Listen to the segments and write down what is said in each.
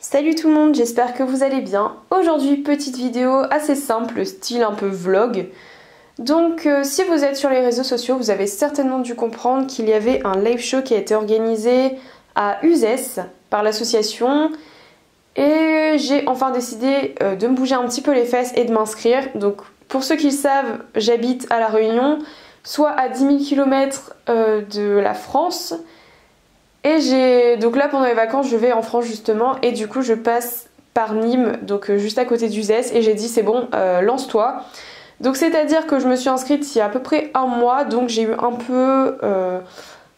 Salut tout le monde, j'espère que vous allez bien. Aujourd'hui, petite vidéo assez simple, style un peu vlog. Donc si vous êtes sur les réseaux sociaux, vous avez certainement dû comprendre qu'il y avait un live show qui a été organisé à Uzès par l'association. Et j'ai enfin décidé de me bouger un petit peu les fesses et de m'inscrire. Donc pour ceux qui le savent, j'habite à La Réunion, soit à 10 000 km de la France. Et donc là pendant les vacances je vais en France justement et du coup je passe par Nîmes, donc juste à côté d'Uzès, et j'ai dit c'est bon, lance-toi. Donc c'est à dire que je me suis inscrite il y a à peu près un mois, donc j'ai eu un peu...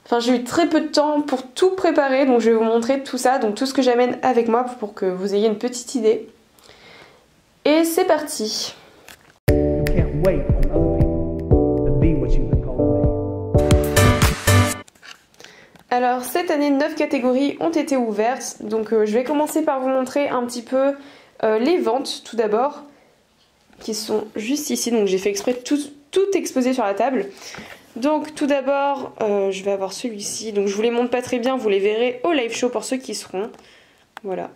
Enfin j'ai eu très peu de temps pour tout préparer, donc je vais vous montrer tout ça, donc tout ce que j'amène avec moi pour que vous ayez une petite idée. Et c'est parti. Alors cette année 9 catégories ont été ouvertes, donc je vais commencer par vous montrer un petit peu les ventes tout d'abord, qui sont juste ici, donc j'ai fait exprès de tout exposer sur la table. Donc tout d'abord je vais avoir celui-ci, donc je vous les montre pas très bien, vous les verrez au live show pour ceux qui seront, voilà.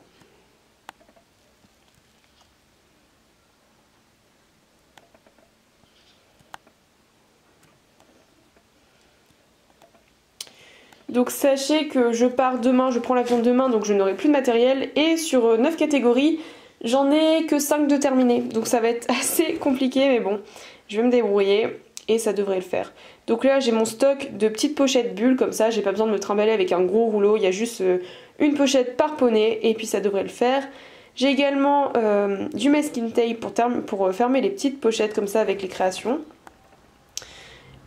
Donc sachez que je pars demain, je prends l'avion demain, donc je n'aurai plus de matériel. Et sur 9 catégories, j'en ai que 5 de terminés. Donc ça va être assez compliqué, mais bon, je vais me débrouiller et ça devrait le faire. Donc là, j'ai mon stock de petites pochettes bulles, comme ça, j'ai pas besoin de me trimballer avec un gros rouleau. Il y a juste une pochette par poney et puis ça devrait le faire. J'ai également du masking tape pour fermer les petites pochettes comme ça avec les créations.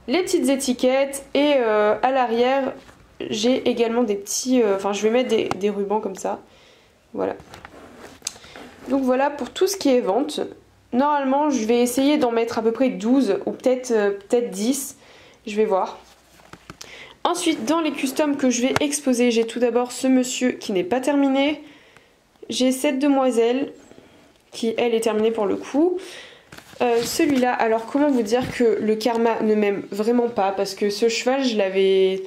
Les petites étiquettes et à l'arrière... J'ai également des petits... Enfin, je vais mettre des rubans comme ça. Voilà. Donc voilà pour tout ce qui est vente. Normalement, je vais essayer d'en mettre à peu près 12 ou peut-être 10. Je vais voir. Ensuite, dans les customs que je vais exposer, j'ai tout d'abord ce monsieur qui n'est pas terminé. J'ai cette demoiselle qui, elle, est terminée pour le coup. Celui-là, alors comment vous dire que le karma ne m'aime vraiment pas, parce que ce cheval, je l'avais...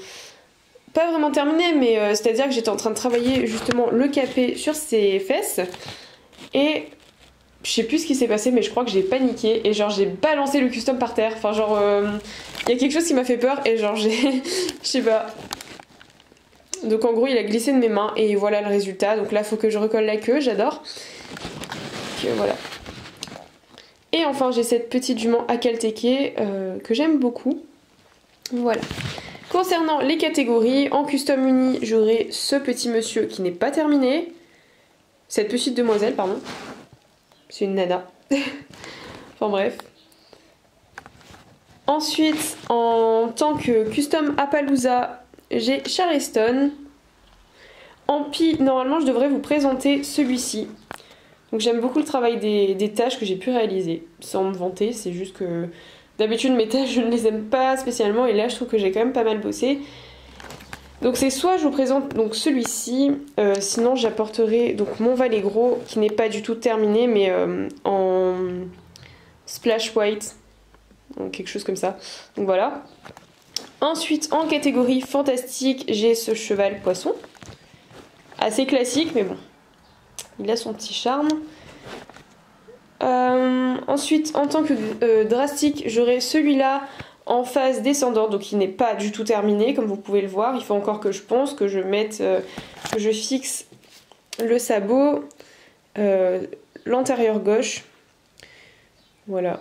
pas vraiment terminé, mais c'est-à-dire que j'étais en train de travailler justement le capé sur ses fesses et je sais plus ce qui s'est passé, mais je crois que j'ai paniqué et genre j'ai balancé le custom par terre. Enfin genre il y a quelque chose qui m'a fait peur et genre j'ai je sais pas. Donc en gros il a glissé de mes mains et voilà le résultat. Donc là faut que je recolle la queue, j'adore. Voilà. Et enfin j'ai cette petite jument Akalteke que j'aime beaucoup. Voilà. Concernant les catégories, en custom uni, j'aurai ce petit monsieur qui n'est pas terminé. Cette petite demoiselle, pardon. C'est une nana. Enfin bref. Ensuite, en tant que custom Appaloosa, j'ai Charleston. En pi, normalement, je devrais vous présenter celui-ci. Donc j'aime beaucoup le travail des tâches que j'ai pu réaliser. Sans me vanter, c'est juste que... D'habitude mes tâches je ne les aime pas spécialement et là je trouve que j'ai quand même pas mal bossé. Donc c'est soit je vous présente donc celui-ci, sinon j'apporterai donc mon valet gros qui n'est pas du tout terminé mais en splash white, donc quelque chose comme ça. Donc voilà. Ensuite en catégorie fantastique j'ai ce cheval poisson. Assez classique mais bon, il a son petit charme. Ensuite, en tant que drastique, j'aurai celui-là en phase descendante, donc il n'est pas du tout terminé, comme vous pouvez le voir. Il faut encore que je pense, que je mette, que je fixe le sabot, l'antérieur gauche. Voilà.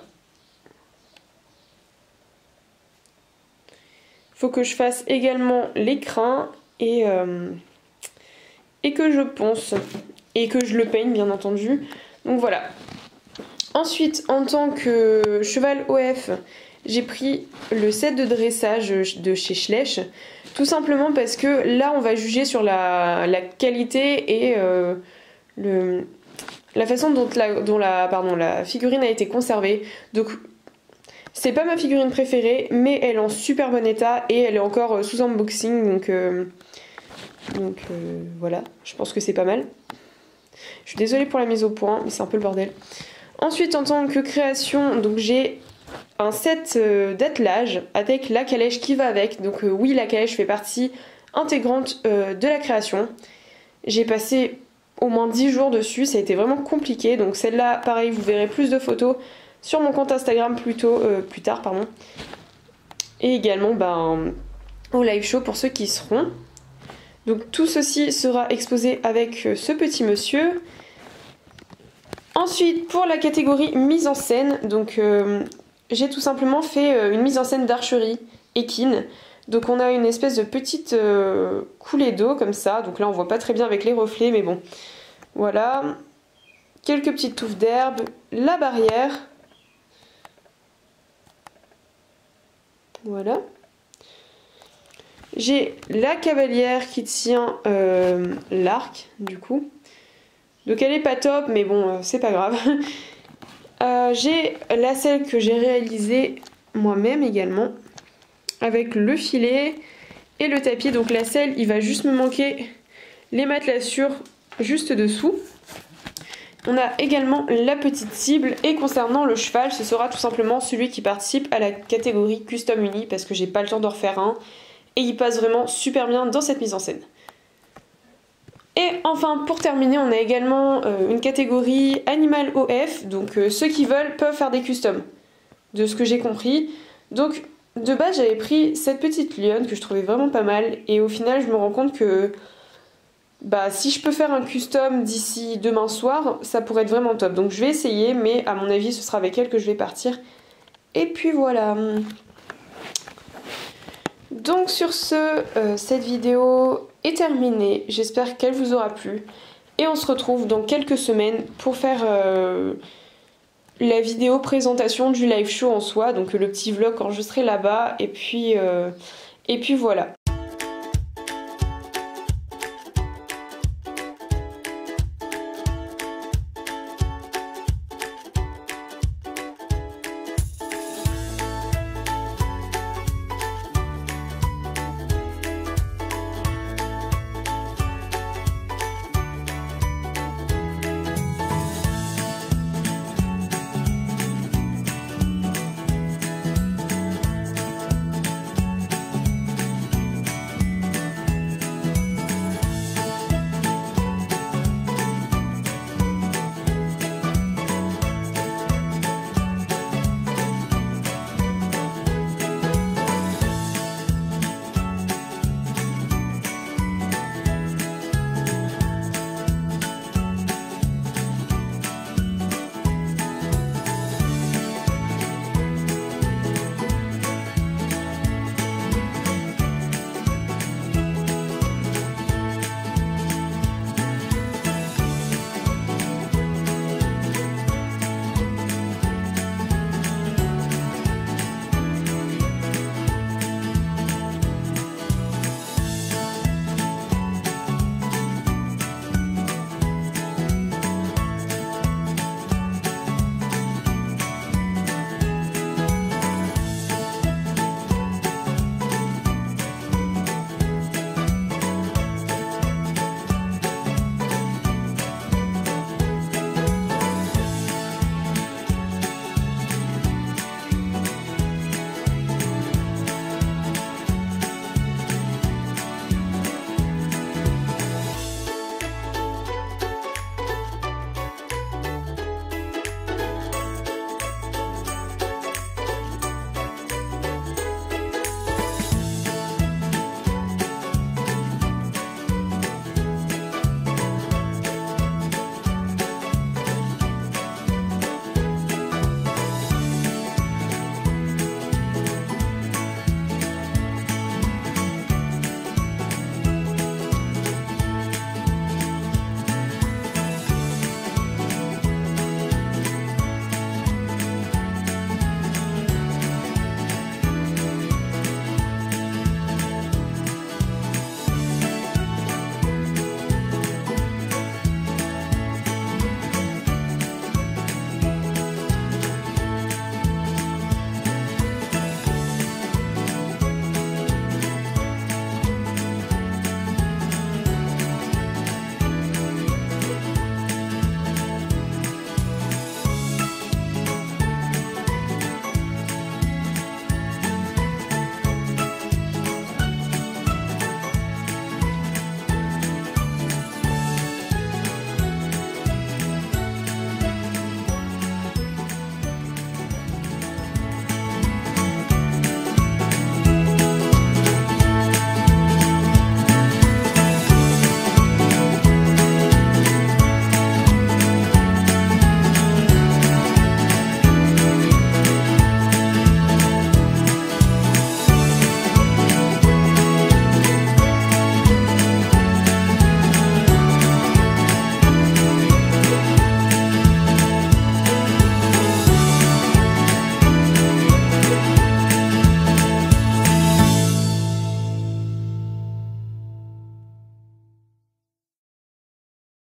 Il faut que je fasse également les crins et que je ponce et que je le peigne, bien entendu. Donc voilà. Ensuite, en tant que cheval OF, j'ai pris le set de dressage de chez Schleich. Tout simplement parce que là, on va juger sur la qualité et la façon dont la figurine a été conservée. Donc, c'est pas ma figurine préférée, mais elle est en super bon état et elle est encore sous unboxing. Donc voilà, je pense que c'est pas mal. Je suis désolée pour la mise au point, mais c'est un peu le bordel. Ensuite, en tant que création, donc j'ai un set d'attelage avec la calèche qui va avec. Donc oui, la calèche fait partie intégrante de la création. J'ai passé au moins 10 jours dessus, ça a été vraiment compliqué. Donc celle-là, pareil, vous verrez plus de photos sur mon compte Instagram plus tard, pardon. Et également au live show pour ceux qui y seront. Donc tout ceci sera exposé avec ce petit monsieur. Ensuite, pour la catégorie mise en scène, donc j'ai tout simplement fait une mise en scène d'archerie équine. Donc on a une espèce de petite coulée d'eau comme ça. Donc là on voit pas très bien avec les reflets, mais bon. Voilà. Quelques petites touffes d'herbe. La barrière. Voilà. J'ai la cavalière qui tient l'arc, du coup. Donc elle est pas top, mais bon, c'est pas grave. J'ai la selle que j'ai réalisée moi-même également, avec le filet et le tapis. Donc la selle, il va juste me manquer les matelassures juste dessous. On a également la petite cible, et concernant le cheval, ce sera tout simplement celui qui participe à la catégorie Custom Uni, parce que j'ai pas le temps d'en refaire un, et il passe vraiment super bien dans cette mise en scène. Et enfin, pour terminer, on a également une catégorie Animal OF, donc ceux qui veulent peuvent faire des customs, de ce que j'ai compris. Donc de base, j'avais pris cette petite lionne que je trouvais vraiment pas mal, et au final, je me rends compte que si je peux faire un custom d'ici demain soir, ça pourrait être vraiment top. Donc je vais essayer, mais à mon avis, ce sera avec elle que je vais partir. Et puis voilà. Donc sur ce, cette vidéo est terminée. J'espère qu'elle vous aura plu. Et on se retrouve dans quelques semaines pour faire la vidéo présentation du live show en soi. Donc le petit vlog enregistré là-bas. Et puis voilà.